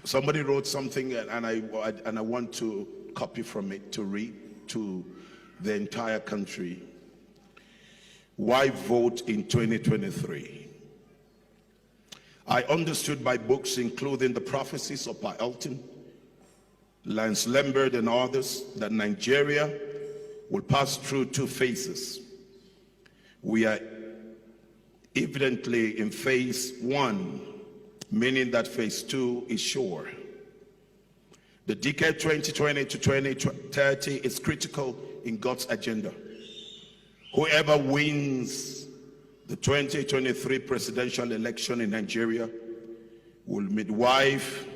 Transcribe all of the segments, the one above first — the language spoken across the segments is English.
Somebody wrote something, and I want to copy from it to read to the entire country. Why vote in 2023? I understood by books including the prophecies of Pa Elton, Lance Lambert, and others that Nigeria will pass through two phases. We are evidently in phase one, meaning that phase two is sure. The decade 2020 to 2030 is critical in God's agenda. Whoever wins the 2023 presidential election in Nigeria will midwife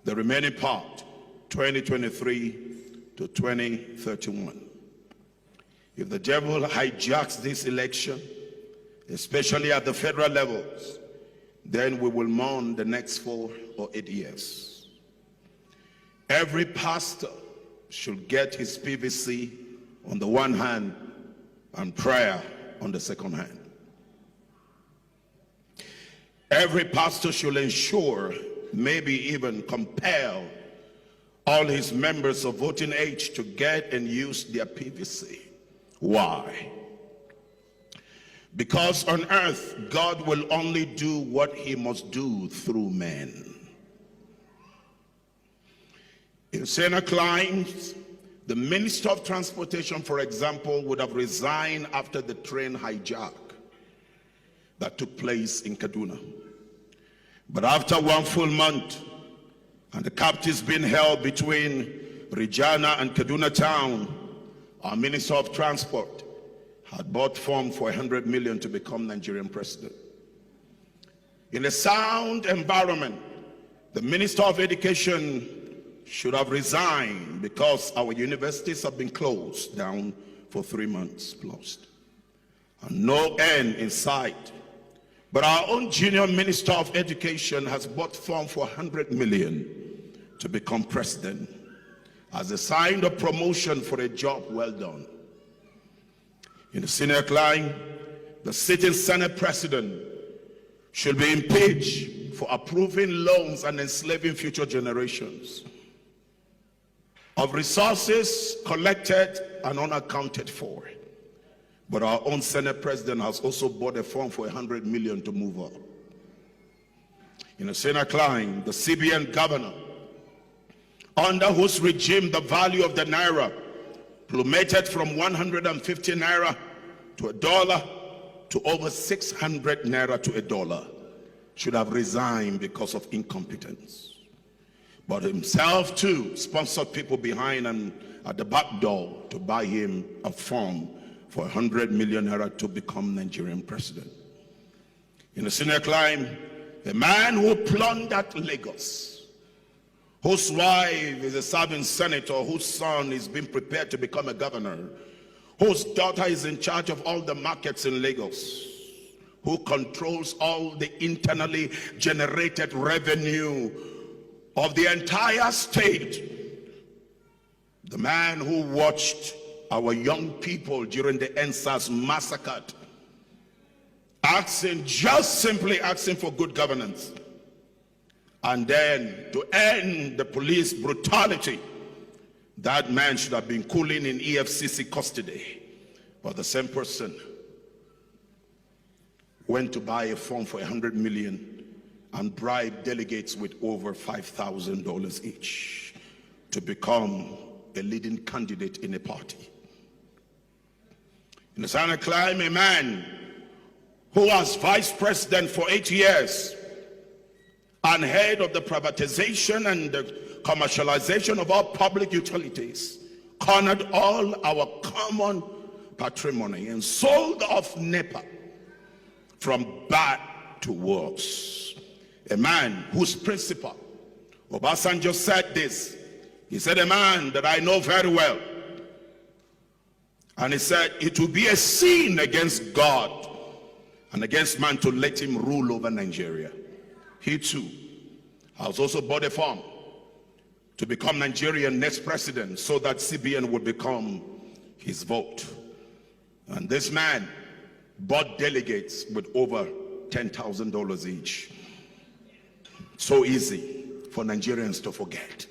the remaining part, 2023 to 2031. If the devil hijacks this election, especially at the federal levels, then we will mourn the next 4 or 8 years. Every pastor should get his PVC on the one hand and prayer on the second hand. Every pastor should ensure, maybe even compel, all his members of voting age to get and use their PVC. Why? Because on earth, God will only do what he must do through men. In Sena Klein, the Minister of Transportation, for example, would have resigned after the train hijack that took place in Kaduna. But after 1 full month, and the captives being held between Regina and Kaduna town, our Minister of Transport had bought form for 100 million to become Nigerian president. In a sound environment, the Minister of Education should have resigned because our universities have been closed down for 3 months plus, and no end in sight. But our own junior Minister of Education has bought form for 100 million to become president as a sign of promotion for a job well done. In the Senate line, the sitting Senate president should be impeached for approving loans and enslaving future generations of resources collected and unaccounted for. But our own Senate president has also bought a form for 100 million to move up. In the Senate line, the CBN governor, under whose regime the value of the naira plummeted from 150 naira to $1 to over 600 naira to $1, should have resigned because of incompetence. But himself too sponsored people behind and at the back door to buy him a form for 100 million naira to become Nigerian president. In the Senate line, a man who plundered Lagos, whose wife is a serving senator, whose son is being prepared to become a governor, whose daughter is in charge of all the markets in Lagos, who controls all the internally generated revenue of the entire state, the man who watched our young people during the NSAS massacre, simply asking for good governance, and then to end the police brutality, that man should have been cooling in EFCC custody. But the same person went to buy a form for 100 million and bribe delegates with over $5,000 each to become a leading candidate in a party. In the Senate climb, a man who was vice president for 8 years and head of the privatization and the commercialization of all public utilities, cornered all our common patrimony and sold off NEPA from bad to worse. A man whose principal, Obasanjo, said this. He said, a man that I know very well. And he said, it will be a sin against God and against man to let him rule over Nigeria. He too has also bought a form to become Nigerian next president so that CBN would become his vote. And this man bought delegates with over $10,000 each. So easy for Nigerians to forget.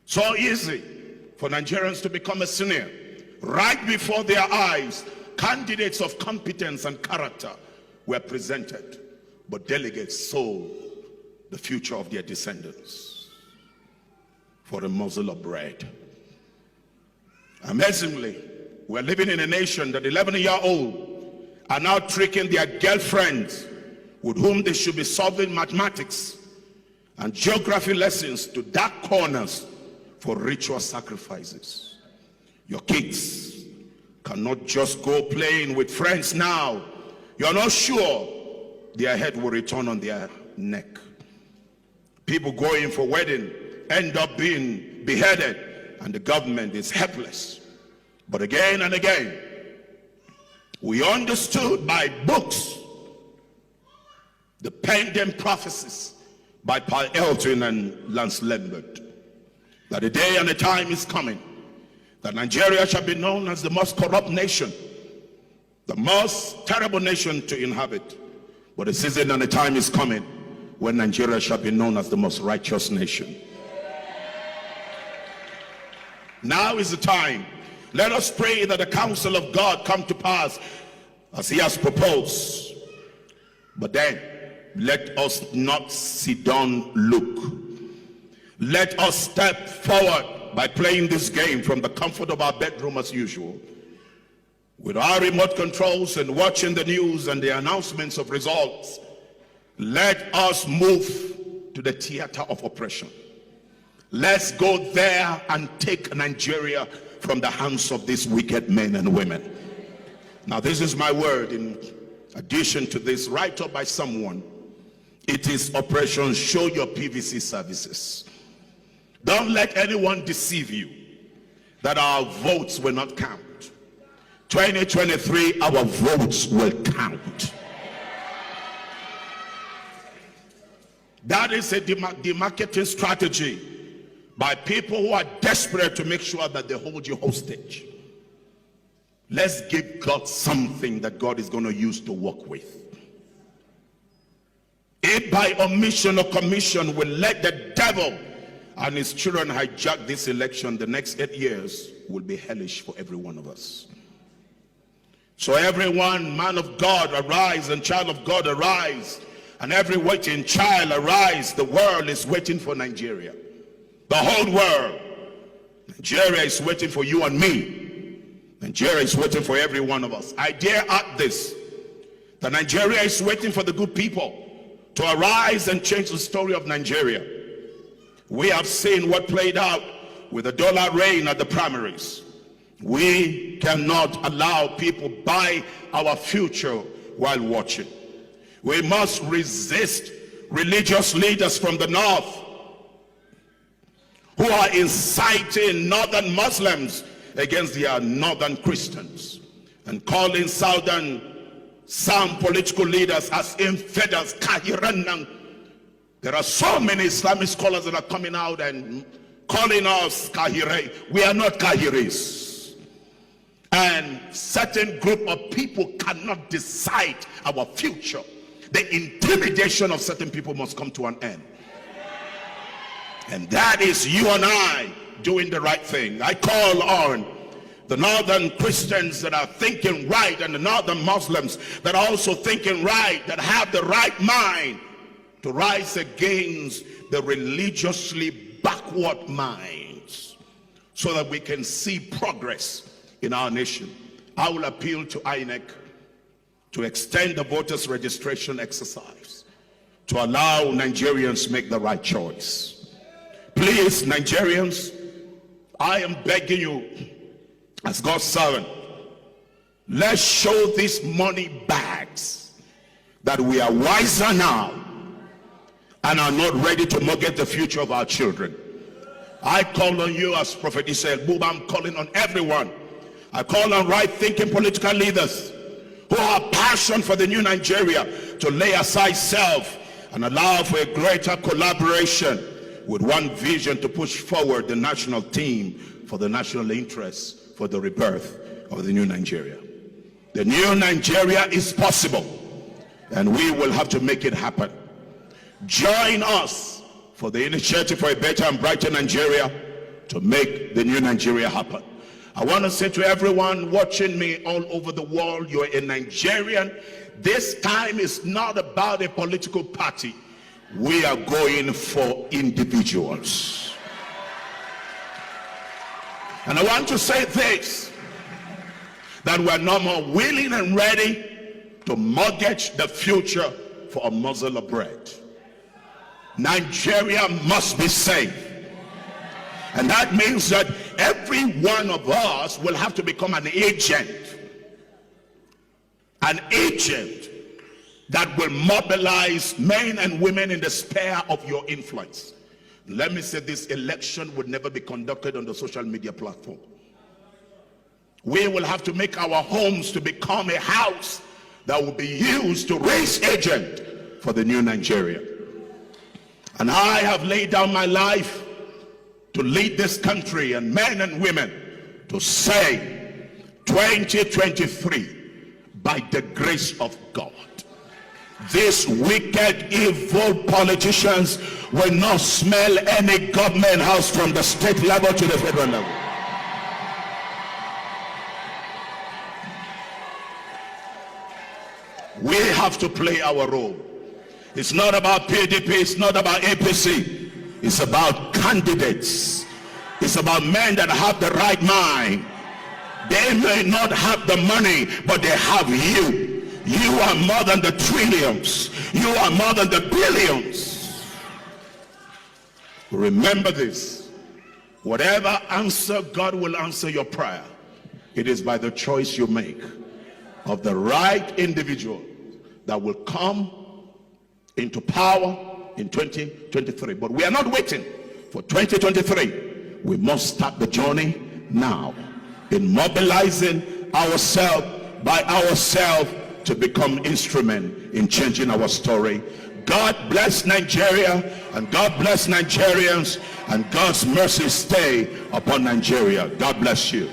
So easy for Nigerians to become a senior. Right before their eyes, candidates of competence and character were presented, but delegates sold the future of their descendants for a morsel of bread. Amazingly, we're living in a nation that 11-year-olds are now tricking their girlfriends with whom they should be solving mathematics and geography lessons to dark corners for ritual sacrifices. Your kids cannot just go playing with friends now. You're not sure their head will return on their neck. People going for wedding end up being beheaded, and the government is helpless. But again and again, we understood by books the pending prophecies by Paul Elton and Lance Lambert that a day and a time is coming that Nigeria shall be known as the most corrupt nation, the most terrible nation to inhabit. But a season and a time is coming when Nigeria shall be known as the most righteous nation. Now is the time. Let us pray that the counsel of God come to pass as he has proposed. But then, let us not sit down, look. Let us step forward by playing this game from the comfort of our bedroom as usual, with our remote controls and watching the news and the announcements of results. Let us move to the theater of oppression. Let's go there and take Nigeria from the hands of these wicked men and women. Now, this is my word in addition to this, right up by someone. It is Operation Show Your PVC Services. Don't let anyone deceive you that our votes will not count. 2023, our votes will count. That is a demarketing strategy by people who are desperate to make sure that they hold you hostage. Let's give God something that God is going to use to work with. If by omission or commission we let the devil and his children hijack this election, the next 8 years will be hellish for every one of us. So everyone, man of God, arise, and child of God, arise. And every waiting child, arise. The world is waiting for Nigeria. The whole world. Nigeria is waiting for you and me. Nigeria is waiting for every one of us. I dare add this, that Nigeria is waiting for the good people to arise and change the story of Nigeria. We have seen what played out with the dollar reign at the primaries. We cannot allow people buy our future while watching. We must resist religious leaders from the north who are inciting northern Muslims against their northern Christians and calling some political leaders as infidels. There are so many Islamic scholars that are coming out and calling us Kahire. We are not Kahiris. And certain group of people cannot decide our future. The intimidation of certain people must come to an end. And that is you and I doing the right thing. I call on the northern Christians that are thinking right, and the northern Muslims that are also thinking right, that have the right mind, to rise against the religiously backward minds so that we can see progress in our nation. I will appeal to INEC to extend the voters registration exercise to allow Nigerians to make the right choice. Please, Nigerians, I am begging you as God's servant, let's show these money bags that we are wiser now and are not ready to mortgage the future of our children. I call on you as Prophet Israel Buba. I'm calling on everyone. I call on right-thinking political leaders who have passion for the new Nigeria to lay aside self and allow for a greater collaboration with one vision to push forward the national team for the national interest for the rebirth of the new Nigeria. The new Nigeria is possible, and we will have to make it happen. Join us for the initiative for a better and brighter Nigeria to make the new Nigeria happen. I want to say to everyone watching me all over the world, you're a Nigerian. This time is not about a political party. We are going for individuals. And I want to say this, that we're no more willing and ready to mortgage the future for a morsel of bread. Nigeria must be safe. And that means that every one of us will have to become an agent that will mobilize men and women in the sphere of your influence. Let me say, this election would never be conducted on the social media platform. We will have to make our homes to become a house that will be used to raise agent for the new Nigeria. And I have laid down my life to lead this country and men and women to say 2023, by the grace of God, these wicked, evil politicians will not smell any government house from the state level to the federal level. We have to play our role. It's not about PDP, it's not about APC. It's about candidates. It's about men that have the right mind. They may not have the money, but they have you. You are more than the trillions. You are more than the billions. Remember this. Whatever answer God will answer your prayer, it is by the choice you make of the right individual that will come into power in 2023. But we are not waiting for 2023. We must start the journey now in mobilizing ourselves by ourselves to become instrument in changing our story. God bless Nigeria, and God bless Nigerians, and God's mercy stay upon Nigeria. God bless you.